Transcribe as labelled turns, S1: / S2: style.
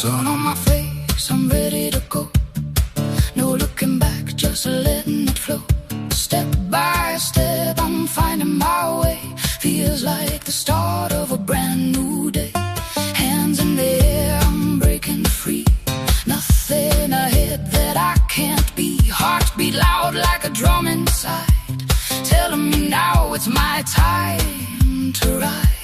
S1: Sun on my face, I'm ready to go. No looking back, just letting it flow. Step by step, I'm finding my way. Feels like the start of a brand new day. Hands in the air, I'm breaking free. Nothing ahead that I can't be. Heart beat loud like a drum inside, telling me now it's my time to ride.